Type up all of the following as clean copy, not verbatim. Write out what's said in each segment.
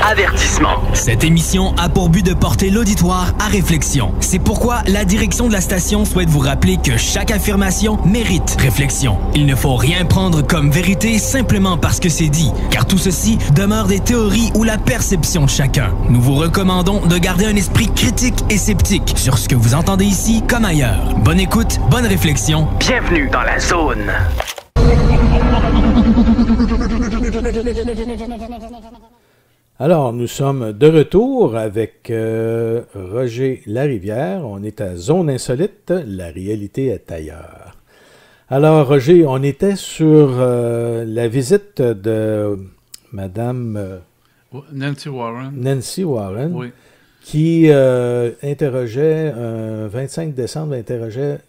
Avertissement. Cette émission a pour but de porter l'auditoire à réflexion. C'est pourquoi la direction de la station souhaite vous rappeler que chaque affirmation mérite réflexion. Il ne faut rien prendre comme vérité simplement parce que c'est dit, car tout ceci demeure des théories ou la perception de chacun. Nous vous recommandons de garder un esprit critique et sceptique sur ce que vous entendez ici comme ailleurs. Bonne écoute, bonne réflexion. Bienvenue dans la zone. Alors, nous sommes de retour avec Roger Larivière. On est à Zone Insolite. La réalité est ailleurs. Alors, Roger, on était sur la visite de Madame Nancy Warren. Nancy Warren, Oui. qui interrogeait, un 25 décembre, interrogeait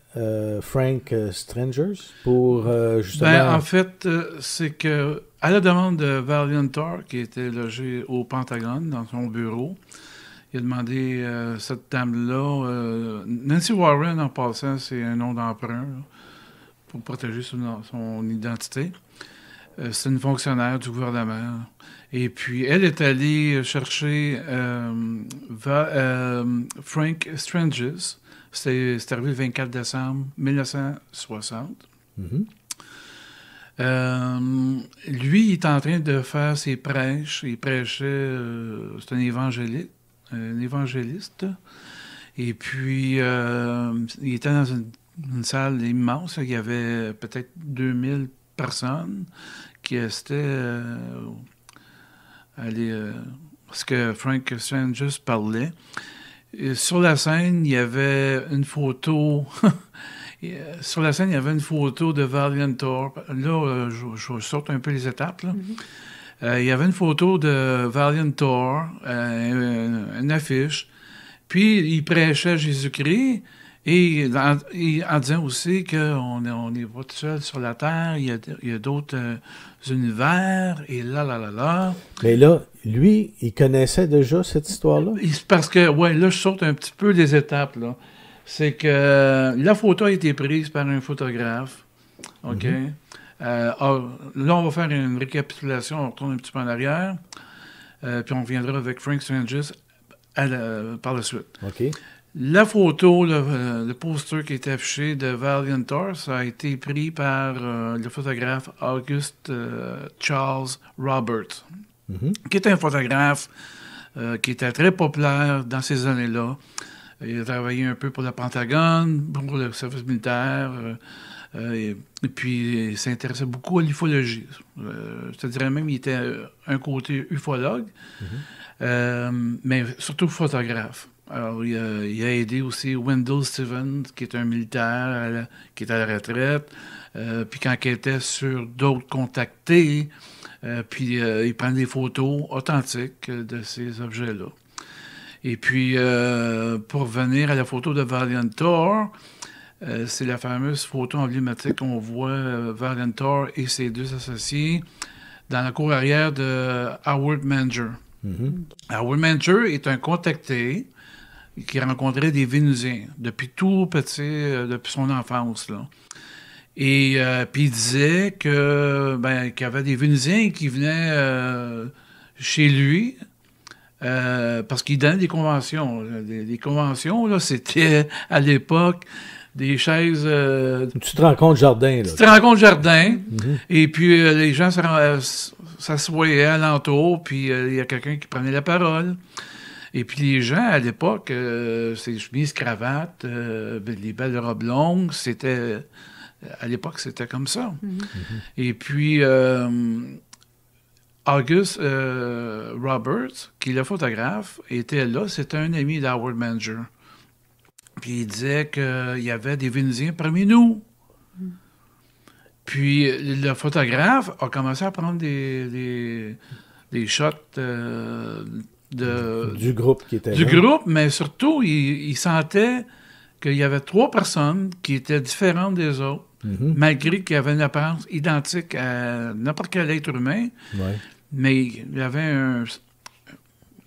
Frank Strangers pour justement... Ben, en fait, c'est que à la demande de Valiant Thor, qui était logé au Pentagone, dans son bureau, il a demandé cette dame-là... Nancy Warren, en passant, c'est un nom d'emprunt là, pour protéger son identité. C'est une fonctionnaire du gouvernement. Et puis, elle est allée chercher Frank Strangers. C'est arrivé le 24 décembre 1960. Mhm. Lui, il est en train de faire ses prêches. Il prêchait, c'est un évangéliste. Et puis, il était dans une salle immense. Il y avait peut-être 2000 personnes qui étaient ce que Frank Strangers parlait. Et sur la scène, il y avait une photo... Sur la scène, il y avait une photo de Valiant Thor. Là, je saute un peu les étapes. Là. Mm-hmm. Il y avait une photo de Valiant Thor, une affiche. Puis, il prêchait Jésus-Christ. Et en disant aussi qu'on n'est pas tout seul sur la Terre, il y a d'autres univers, et là. Mais là, lui, il connaissait déjà cette histoire-là? Parce que, ouais, là, je saute un petit peu les étapes, là. C'est que la photo a été prise par un photographe, OK? Mm-hmm. Là, on va faire une récapitulation, on retourne un petit peu en arrière, puis on reviendra avec Frank Strangers par la suite. OK. La photo, le poster qui était affiché de Valiant Thor, ça a été pris par le photographe August Charles Roberts, mm-hmm. qui était un photographe qui était très populaire dans ces années-là. Il a travaillé un peu pour le Pentagone, pour le service militaire, et puis il s'intéressait beaucoup à l'ufologie. Je te dirais même qu'il était un côté ufologue, mm-hmm. Mais surtout photographe. Alors, il a aidé aussi Wendell Stevens, qui est un militaire qui est à la retraite, puis qui enquêtait sur d'autres contactés, puis il prend des photos authentiques de ces objets-là. Et puis, pour revenir à la photo de Valiant Thor, c'est la fameuse photo emblématique qu'on voit Valiant Thor et ses deux associés dans la cour arrière de Howard Manger. Mm-hmm. Howard Manger est un contacté qui rencontrait des Vénusiens depuis tout petit, depuis son enfance, là. Et puis il disait qu'il y avait des Vénusiens qui venaient chez lui parce qu'il donnait des conventions. Les conventions, là, c'était à l'époque des chaises... tu te rencontres jardin, là. Tu te rencontres jardin, mm-hmm. Et puis les gens s'assoyaient alentour, puis il y a quelqu'un qui prenait la parole. Et puis les gens, à l'époque, ces chemises, cravates, les belles robes longues, c'était... À l'époque, c'était comme ça. Mm-hmm. Et puis, August Roberts, qui est le photographe, était là. C'était un ami d'Howard Manger. Puis il disait qu'il y avait des Vénusiens parmi nous. Mm. Puis le photographe a commencé à prendre des shots... du groupe qui était là. Du groupe, mais surtout, il sentait qu'il y avait 3 personnes qui étaient différentes des autres, mm-hmm. malgré qu'il y avait une apparence identique à n'importe quel être humain. Ouais. Mais il y avait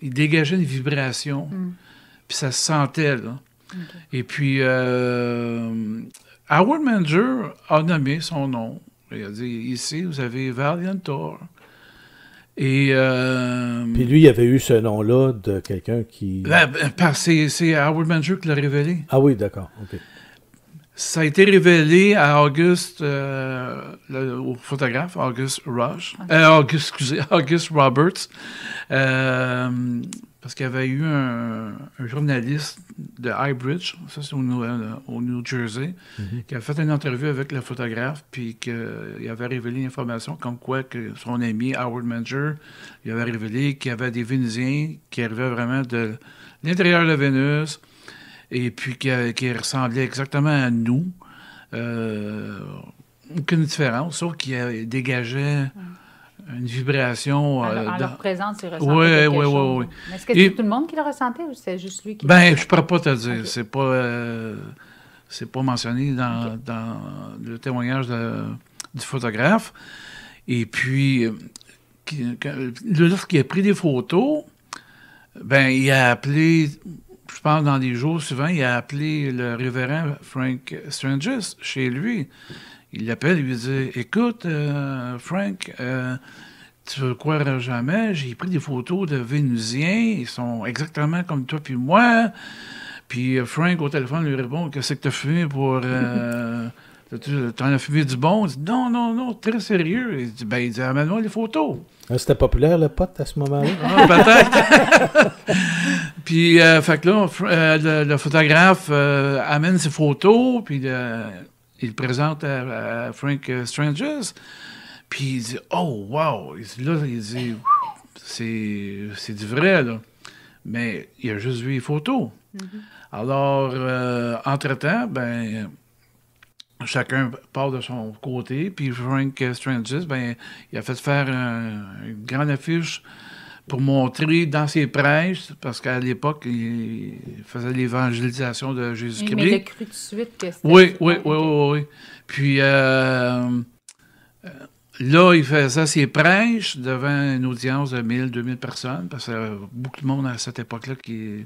il dégageait une vibration, puis ça se sentait, là. Okay. Et puis, Howard Manger a nommé son nom. Il a dit, ici, vous avez Valiant Thor. Et, Puis lui, il avait eu ce nom-là de quelqu'un qui... c'est Howard Menger qui l'a révélé. Ah oui, d'accord. OK. Ça a été révélé à Auguste, au photographe, August Roberts, parce qu'il y avait eu un journaliste de Highbridge, ça c'est au New Jersey, qui a fait une entrevue avec le photographe, puis qu'il avait révélé l'information comme quoi que son ami Howard Menger, il avait révélé qu'il y avait des Vénusiens qui arrivaient vraiment de l'intérieur de Vénus, et puis qui ressemblait exactement à nous. Aucune différence, sauf qu'il dégageait une vibration. En leur présence, il ressentait quelque chose. Oui. Mais est-ce que c'est tout le monde qui le ressentait ou c'est juste lui qui le ressentait? ressentait? Je ne pourrais pas te dire. Okay. C'est pas mentionné dans le témoignage du photographe. Et puis, lorsqu'il a pris des photos, il a appelé... Je pense dans des jours, souvent, il a appelé le révérend Frank Stranges chez lui. Il l'appelle, il lui dit « Écoute, Frank, tu ne croiras jamais, j'ai pris des photos de Vénusiens, ils sont exactement comme toi puis moi. » Puis Frank, au téléphone, lui répond « Qu'est-ce que tu as fumé pour... T'en as fumé du bon? » Il dit « Non, très sérieux. » Il dit « Amène-moi les photos. » C'était populaire, le pote, à ce moment-là? Ah, peut-être. Puis, fait que là, le photographe amène ses photos, puis il le présente à Frank Stranges. Puis il dit « Oh, wow! » Il dit « C'est du vrai, là. » Mais il a juste vu les photos. Alors, entre-temps, chacun part de son côté, puis Frank Stranges, il a fait faire une grande affiche pour montrer dans ses prêches, parce qu'à l'époque, il faisait l'évangélisation de Jésus-Christ. Mais il a cru tout de suite que c'était... Oui. Puis là, il faisait ses prêches devant une audience de 1000-2000 personnes, parce qu'il y avait beaucoup de monde à cette époque-là qui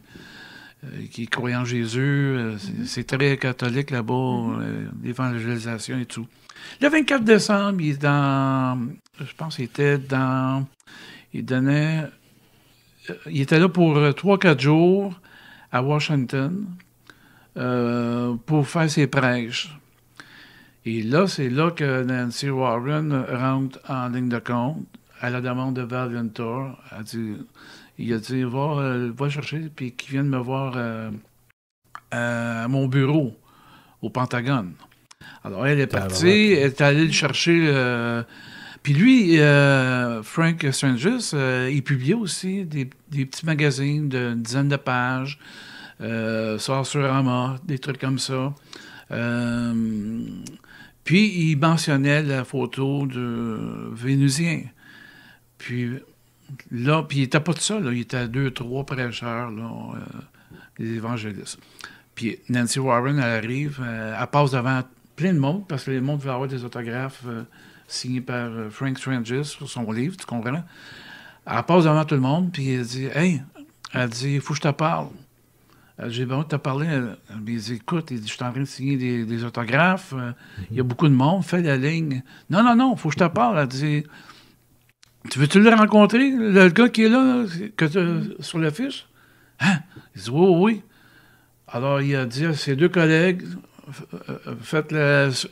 croyait en Jésus. C'est très catholique là-bas, l'évangélisation et tout. Le 24 décembre, il était là pour 3-4 jours à Washington pour faire ses prêches. Et là, c'est là que Nancy Warren rentre en ligne de compte à la demande de Valiantor. Il a dit, va chercher, puis qu'il vienne me voir à mon bureau, au Pentagone. Alors, elle est partie, elle est allée le chercher. Puis lui, Frank Stranges, il publiait aussi des petits magazines d'une dizaine de pages, Sorcerama, des trucs comme ça. Puis, il mentionnait la photo de Vénusien. Puis là, il n'était pas tout seul, là. Il était à 2-3 prêcheurs, là, des évangélistes. Puis Nancy Warren, elle arrive, elle passe devant plein de monde, parce que le monde veut avoir des autographes signés par Frank Stranges sur son livre, tu comprends? Elle passe devant tout le monde, puis elle dit « Hey! » Elle dit « Il faut que je te parle. » J'ai besoin de te parler. Elle dit « Écoute, je suis en train de signer des autographes, il y a beaucoup de monde, fais la ligne. »« Non, il faut que je te parle. » Elle dit « Tu veux-tu le rencontrer, le gars qui est là, sur la fiche? » Hein? Il dit « Oui. » Alors, il a dit à ses deux collègues, faites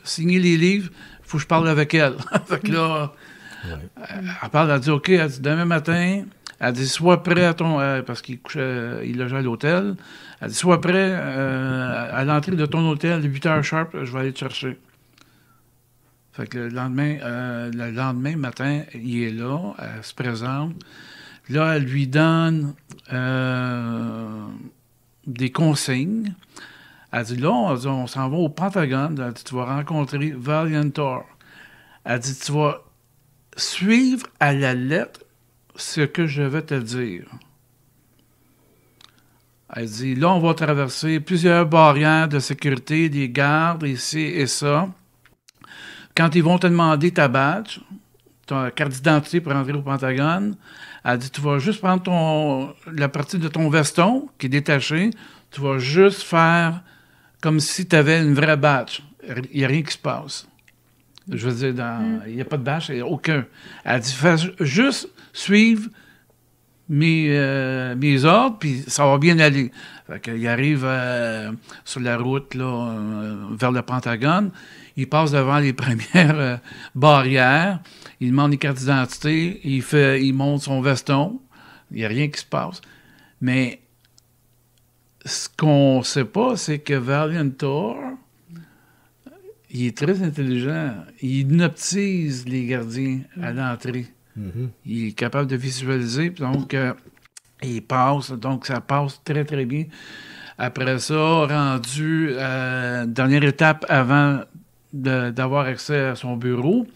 signer les livres, il faut que je parle avec elle. Fait que là, elle dit « OK, elle dit, demain matin, elle dit, sois prêt à ton... parce qu'il logeait à l'hôtel. Elle dit, sois prêt à l'entrée de ton hôtel, 8h sharp, je vais aller te chercher. » Fait que le lendemain matin, il est là, elle se présente. Là, elle lui donne des consignes. Elle dit, là, on s'en va au Pentagone. Elle dit, tu vas rencontrer Valiantor. Elle dit, tu vas suivre à la lettre ce que je vais te dire. Elle dit, là, on va traverser plusieurs barrières de sécurité, des gardes, ici et ça. Quand ils vont te demander ta badge, ta carte d'identité pour entrer au Pentagone, elle dit, tu vas juste prendre la partie de ton veston qui est détachée, tu vas juste faire comme si tu avais une vraie badge. Il n'y a rien qui se passe. Je veux dire, il n'y a pas de bâche, il n'y a aucun. Elle dit, fais juste suivre mes ordres, puis ça va bien aller. Fait qu'il arrive sur la route là, vers le Pentagone. Il passe devant les premières barrières. Il demande les cartes d'identité. Il monte son veston. Il n'y a rien qui se passe. Mais ce qu'on ne sait pas, c'est que Valiantor, il est très intelligent. Il hypnotise les gardiens à l'entrée. Il est capable de visualiser, donc il passe, donc ça passe très, très bien. Après ça, rendu dernière étape avant d'avoir accès à son bureau,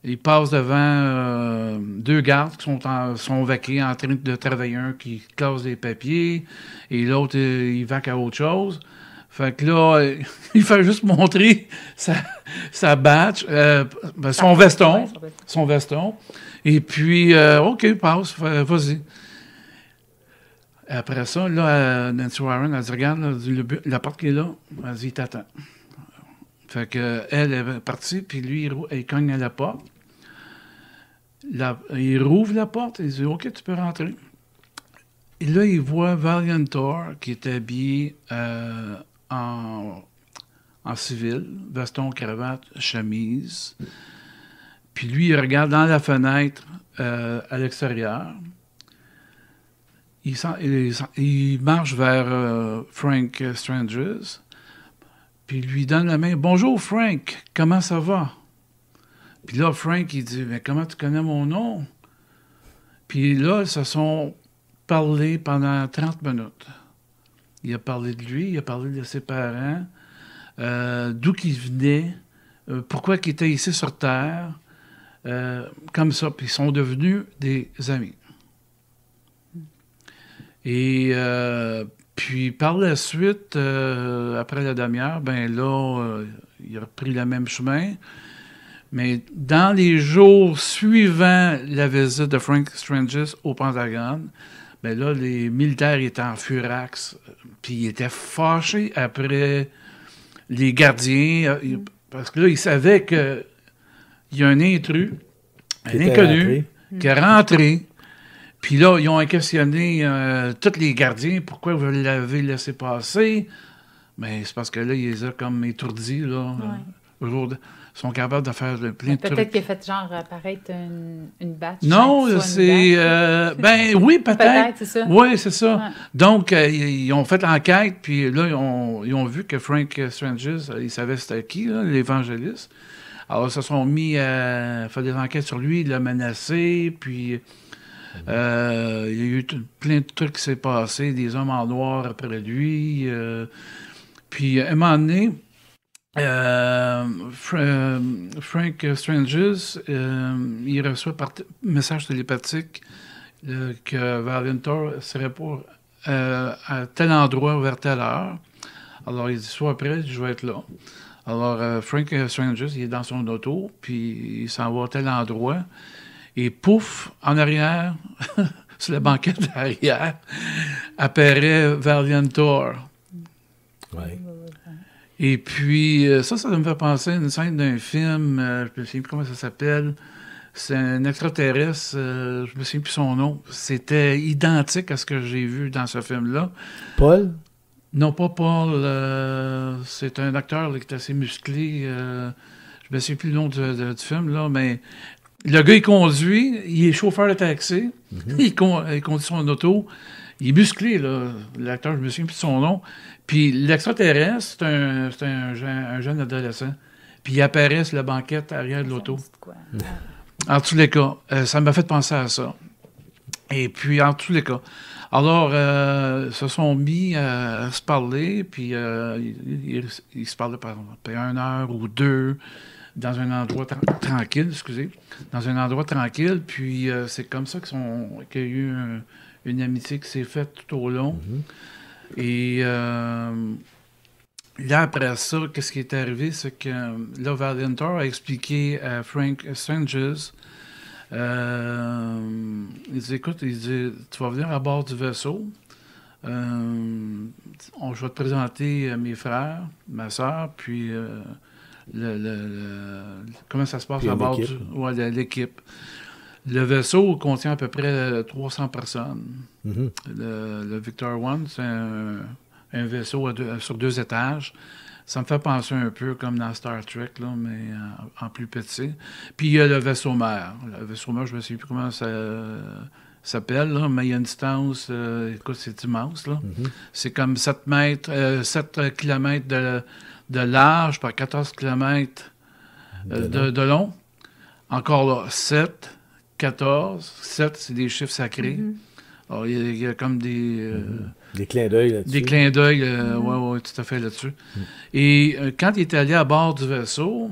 il passe devant 2 gardes qui sont vaqués en train de travailler, un qui classe des papiers et l'autre, il vaque à autre chose. Fait que là, il fait juste montrer sa badge, son veston. Et puis, OK, passe, vas-y. Après ça, là, Nancy Warren, elle dit, regarde, là, la porte qui est là, elle dit, il t'attend. Fait que elle est partie, puis lui, il cogne à la porte. Il rouvre la porte, il dit, OK, tu peux rentrer. Et là, il voit Valiantor, qui est habillé en civil, veston, cravate, chemise. Puis lui, il regarde dans la fenêtre à l'extérieur. Il marche vers Frank Stranges. Puis il lui donne la main. « Bonjour, Frank. Comment ça va? » Puis là, Frank, il dit, « Mais comment tu connais mon nom? » Puis là, ils se sont parlé pendant 30 minutes. Il a parlé de lui, il a parlé de ses parents, d'où qu'il venait, pourquoi il était ici sur Terre, comme ça. Puis ils sont devenus des amis. Et puis par la suite, après la demi-heure, ben là, il a repris le même chemin. Mais dans les jours suivant la visite de Frank Stranges au Pentagone, ben là, les militaires étaient en furax, puis ils étaient fâchés après les gardiens, parce que là, ils savaient qu'il y a un intrus, un inconnu, qui est rentré. Puis là, ils ont questionné tous les gardiens, pourquoi vous l'avez laissé passer? Mais c'est parce que là, il les a comme étourdis, là. Ils sont capables de faire plein de trucs. Peut-être qu'il a fait genre apparaître une batch. Non, c'est... ben oui, peut-être. Peut-être, c'est ça. Oui, c'est ça. Ouais. Donc, ils ont fait l'enquête, puis là, ils ont vu que Frank Stranges, il savait c'était qui, là, l'évangéliste. Alors, ils se sont mis à faire des enquêtes sur lui, il l'a menacé, puis... il y a eu plein de trucs qui s'est passé, des hommes en noir après lui. Puis, à un moment donné, Frank Stranges, il reçoit par message télépathique que Valiantor serait pour à tel endroit vers telle heure. Alors, il dit, sois prêt, je vais être là. Alors, Frank Stranges, il est dans son auto, puis il s'en va à tel endroit. Et pouf, en arrière, sur la banquette arrière, apparaît Valiantor. Ouais. Et puis, ça me fait penser à une scène d'un film, je me souviens plus comment ça s'appelle. C'est un extraterrestre, je me souviens plus son nom. C'était identique à ce que j'ai vu dans ce film-là. Paul? Non, pas Paul. C'est un acteur là, qui est assez musclé. Je me souviens plus le nom du film, là, mais... Le gars, il conduit, il est chauffeur de taxi, il conduit son auto, il est musclé, là, l'acteur, je me souviens plus de son nom. Puis l'extraterrestre, c'est un jeune adolescent. Puis il apparaît sur la banquette arrière de l'auto. En tous les cas, ça m'a fait penser à ça. Et puis, en tous les cas, alors, ils se sont mis à se parler, puis ils se parlaient par 1 heure ou 2, dans un endroit tranquille, dans un endroit tranquille, puis c'est comme ça qu'il y a eu une amitié qui s'est faite tout au long. Et là, après ça, qu'est-ce qui est arrivé, c'est que là, Valiantor a expliqué à Frank Stranges, il dit, écoute, tu vas venir à bord du vaisseau, je vais te présenter mes frères, ma soeur, puis... comment ça se passe Puis à bord l'équipe. l'équipe. Le vaisseau contient à peu près 300 personnes. Mhm. Le Victor I, c'est un vaisseau sur 2 étages. Ça me fait penser un peu comme dans Star Trek, là, mais en plus petit. Puis il y a le vaisseau mère. Le vaisseau mère, je ne me souviens plus comment ça s'appelle, là, mais il y a une distance, écoute, c'est immense. Là. Mhm. C'est comme 7 km de large par 14 km de long. Encore là, 7, 14, 7, c'est des chiffres sacrés. Alors, il y a comme des clins d'œil là-dessus. Des clins d'œil, oui, tout à fait là-dessus. Et quand il est allé à bord du vaisseau,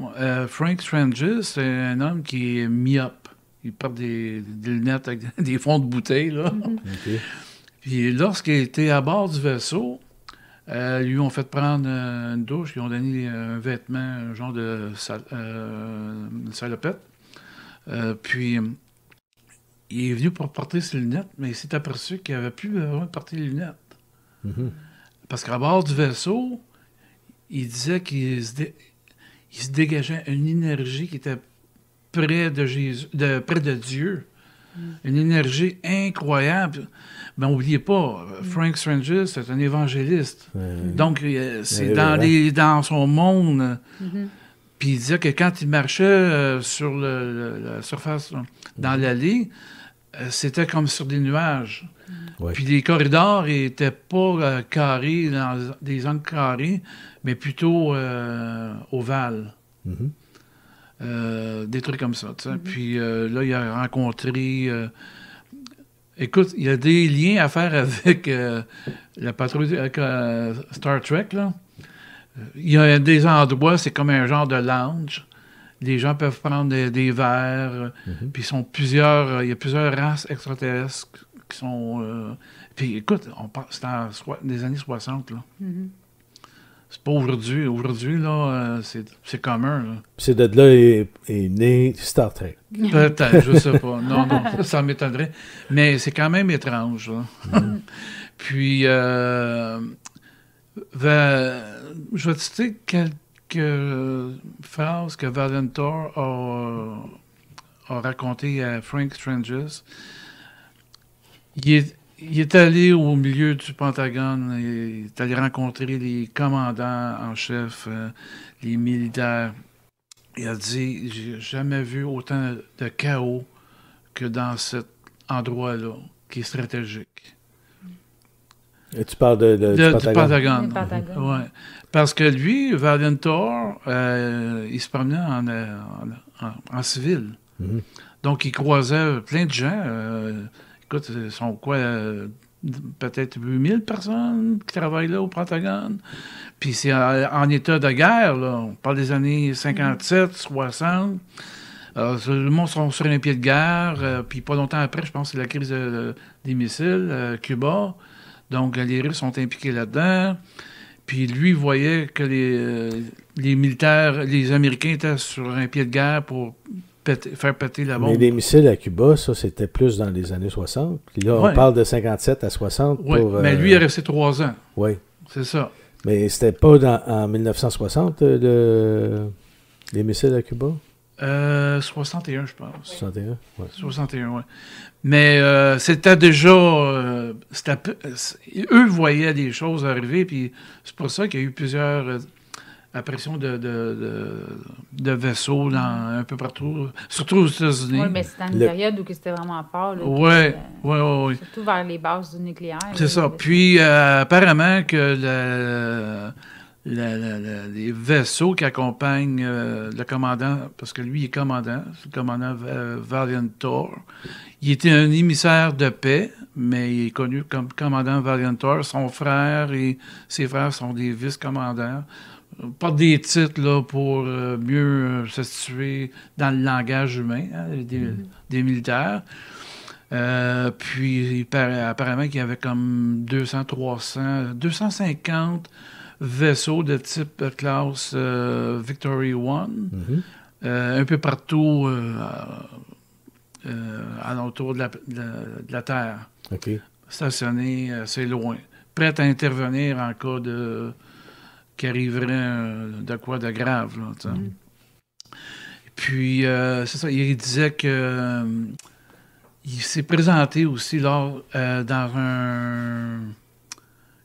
Frank Strange, c'est un homme qui est myope. Il porte des lunettes avec des fonds de bouteille, là. Okay. Puis lorsqu'il était à bord du vaisseau, lui ont fait prendre une douche, ils ont donné un vêtement, un genre de salopette. Puis il est venu pour porter ses lunettes, mais il s'est aperçu qu'il n'avait plus besoin de porter les lunettes. Mhm. Parce qu'à bord du vaisseau, il disait qu'il se dégageait une énergie qui était près de Jésus, près de Dieu. Une énergie incroyable. Mais n'oubliez pas, Frank Strange, c'est un évangéliste. Donc, c'est dans son monde. Puis il disait que quand il marchait sur la surface, dans l'allée, c'était comme sur des nuages. Ouais. Puis les corridors n'étaient pas carrés, dans des angles carrés, mais plutôt ovales. Des trucs comme ça. Puis là, il a rencontré... écoute, il y a des liens à faire avec la patrouille avec Star Trek, là. Il y a des endroits, c'est comme un genre de lounge. Les gens peuvent prendre des verres. Puis il y a plusieurs races extraterrestres qui sont... puis écoute, c'est dans les années 60, là. C'est pas aujourd'hui. Aujourd'hui, là, c'est commun, là. C'est de là est né Star Trek. Peut-être, je sais pas. Non, ça m'étonnerait. Mais c'est quand même étrange, là. Puis, je vais te citer quelques phrases que Valentor a racontées à Frank Strange. Il est allé au milieu du Pentagone, il est allé rencontrer les commandants en chef, les militaires. Il a dit, j'ai jamais vu autant de chaos que dans cet endroit-là, qui est stratégique. Et tu parles du Pentagone? Ouais. Parce que lui, Valentor, il se promenait en civil. Donc, il croisait plein de gens. Écoute, ce sont quoi, peut-être 8000 personnes qui travaillent là au Pentagone. Puis c'est en état de guerre, là. On parle des années 57, 60. Le monde sont sur un pied de guerre. Puis pas longtemps après, je pense que c'est la crise des missiles, Cuba. Donc les Russes sont impliqués là-dedans. Puis lui voyait que les militaires, les Américains étaient sur un pied de guerre pour faire péter la bombe. Mais les missiles à Cuba, ça, c'était plus dans les années 60. Puis là, on parle de 57 à 60. Oui, mais lui, il est resté 3 ans. Oui. C'est ça. Mais c'était pas en 1960, les missiles à Cuba? 61, je pense. 61, oui. 61, oui. Mais c'était déjà... eux voyaient des choses arriver, puis c'est pour ça qu'il y a eu plusieurs... apparition de vaisseaux un peu partout, surtout aux États-Unis. Oui, mais c'était une période où c'était vraiment fort. Oui. Surtout vers les bases du nucléaire. C'est ça. Puis, apparemment que les vaisseaux qui accompagnent le commandant, parce que lui, il est commandant, c'est le commandant Valentor. Il était un émissaire de paix, mais il est connu comme commandant Valentor. Son frère et ses frères sont des vice-commandants. Pas des titres là, pour mieux se situer dans le langage humain, des militaires. Puis, apparemment qu'il y avait comme 200, 300, 250 vaisseaux de type classe Victory One, un peu partout alentour de la Terre. Okay. Stationnés assez loin. Prêts à intervenir en cas qu'il arriverait de quoi de grave. Là, Puis, c'est ça, il disait que il s'est présenté aussi dans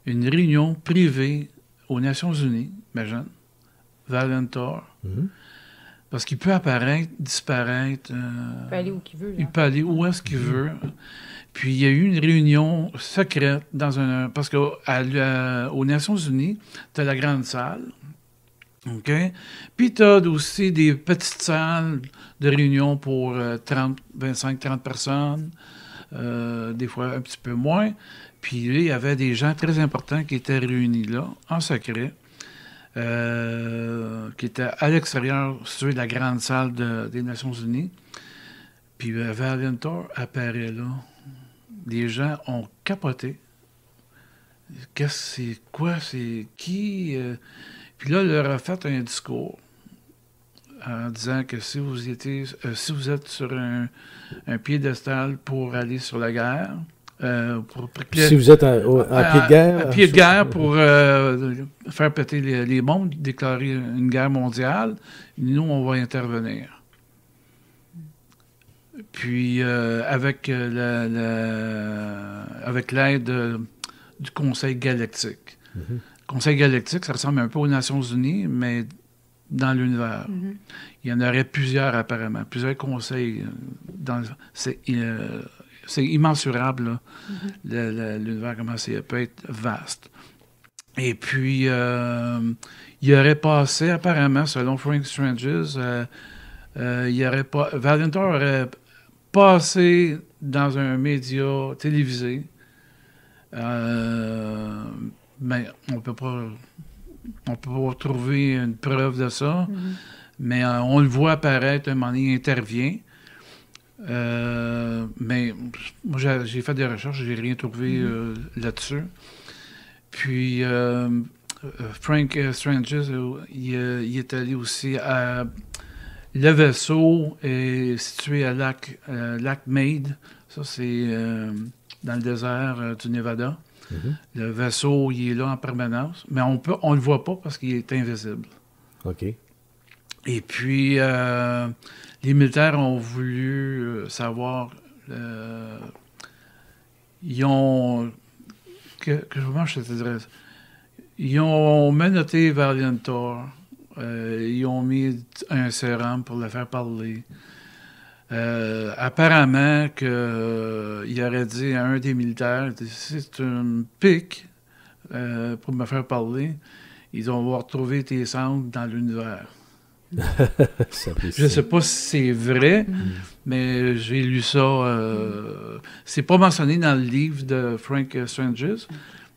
une réunion privée aux Nations Unies, imagine, Valentor, parce qu'il peut apparaître, disparaître. Il peut aller où qu'il veut. Il peut aller où est-ce qu'il veut. Puis il y a eu une réunion secrète parce qu'aux Nations Unies, tu as la grande salle. OK? Puis tu as aussi des petites salles de réunion pour 25-30 personnes, des fois un petit peu moins. Puis là, il y avait des gens très importants qui étaient réunis là, en secret, qui étaient à l'extérieur, sur la grande salle des Nations Unies. Puis Valentor apparaît là. Les gens ont capoté. C'est quoi? C'est qui? Puis là, il leur a fait un discours en disant que si vous êtes sur un piédestal pour aller sur la guerre, si vous êtes à pied de guerre... À pied de guerre pour faire péter les bombes, déclarer une guerre mondiale, nous, on va intervenir. Puis, avec l'aide du Conseil galactique. Le Conseil galactique, ça ressemble un peu aux Nations Unies, mais dans l'univers. Il y en aurait plusieurs, apparemment. Plusieurs conseils. C'est immensurable, là, l'univers, comment ça peut être vaste. Et puis, il aurait passé, apparemment, selon Frank Stranges, Valentor aurait passé dans un média télévisé, mais on peut pas trouver une preuve de ça, mais on le voit apparaître, un moment donné, il intervient. Mais moi, j'ai fait des recherches, j'ai rien trouvé là-dessus. Puis, Frank Stranges, il est allé aussi à... Le vaisseau est situé à Lac Mead. Ça, c'est dans le désert du Nevada. Le vaisseau, il est là en permanence. Mais on le voit pas parce qu'il est invisible. OK. Et puis, les militaires ont voulu savoir... ils ont... Comment je te dirais? Ils ont menotté Valentor. Ils ont mis un sérum pour le faire parler. Apparemment il aurait dit à un des militaires, c'est une pique pour me faire parler. Ils vont retrouver tes cendres dans l'univers. Je ne sais pas si c'est vrai, mais j'ai lu ça. C'est pas mentionné dans le livre de Frank Stranges,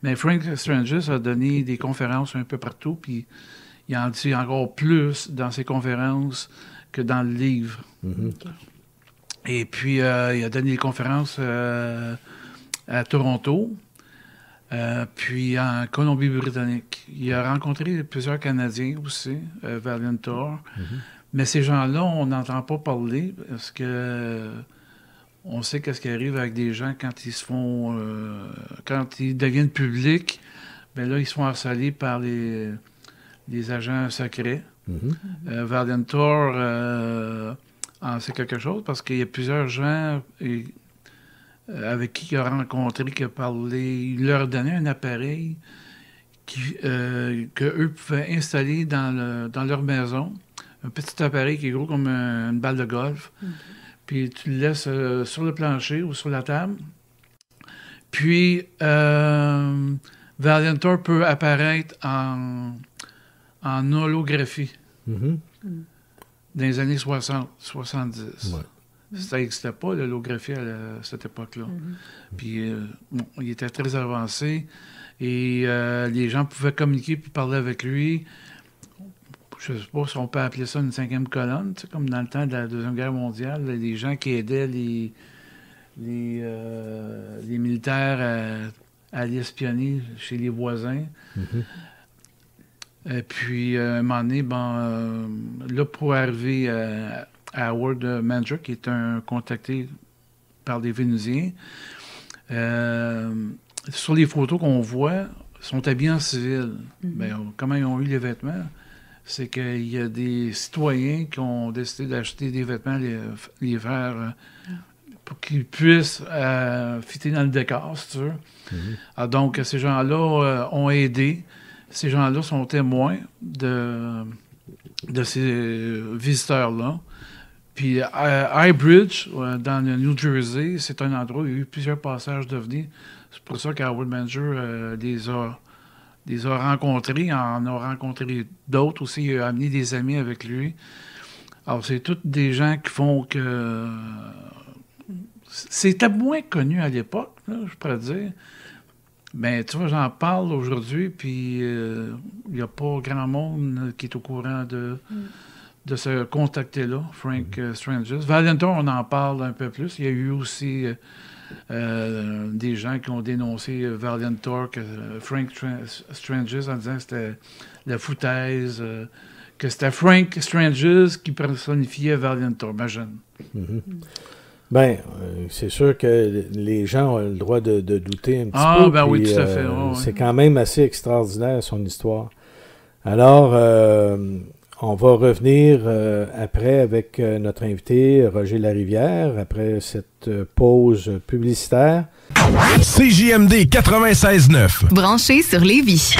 mais Frank Stranges a donné des conférences un peu partout, puis il en dit encore plus dans ses conférences que dans le livre. Okay. Et puis, il a donné des conférences à Toronto, puis en Colombie-Britannique. Il a rencontré plusieurs Canadiens aussi, Valentor. Mais ces gens-là, on n'entend pas parler parce que on sait qu'est-ce qui arrive avec des gens quand ils se font... quand ils deviennent publics, bien là, ils se font harceler par les agents secrets. Valentor en sait quelque chose parce qu'il y a plusieurs gens avec qui il a rencontré, qui a parlé. Il leur donnait un appareil qu'eux pouvaient installer dans leur maison. Un petit appareil qui est gros comme une balle de golf. Puis tu le laisses sur le plancher ou sur la table. Puis Valentor peut apparaître en holographie dans les années 60, 70. Ouais. Ça n'existait pas, l'holographie, à cette époque-là. Puis, il était très avancé et les gens pouvaient communiquer et parler avec lui. Je ne sais pas si on peut appeler ça une cinquième colonne, tu sais, comme dans le temps de la Deuxième Guerre mondiale, les gens qui aidaient les militaires à aller espionner chez les voisins. Et puis, à un moment donné, là, pour arriver à Howard Manger, qui est contacté par des Vénusiens, sur les photos qu'on voit, sont habillés en civil. Ben, comment ils ont eu les vêtements? C'est qu'il y a des citoyens qui ont décidé d'acheter des vêtements, les faire pour qu'ils puissent fitter dans le décor, si tu veux. Donc, ces gens-là ont aidé. Ces gens-là sont témoins de ces visiteurs-là. Puis, Highbridge, dans le New Jersey, c'est un endroit où il y a eu plusieurs passages d'ovnis. C'est pour ça qu'Howard Menger les a rencontrés. En a rencontré d'autres aussi. Il a amené des amis avec lui. Alors, c'est tous des gens qui font que... C'était moins connu à l'époque, là, je pourrais dire. Mais tu vois, j'en parle aujourd'hui, puis il n'y a pas grand monde qui est au courant de ce contacté-là, Frank Stranges. Valentor, on en parle un peu plus. Il y a eu aussi des gens qui ont dénoncé Valentor, Frank Stranges, en disant que c'était la foutaise, que c'était Frank Stranges qui personnifiait Valentor, imagine. Bien, c'est sûr que les gens ont le droit de douter un petit peu. Ah, ben oui, tout à fait. C'est quand même assez extraordinaire, son histoire. Alors, on va revenir après avec notre invité, Roger Larivière, après cette pause publicitaire. CJMD 96.9. Branché sur Lévis.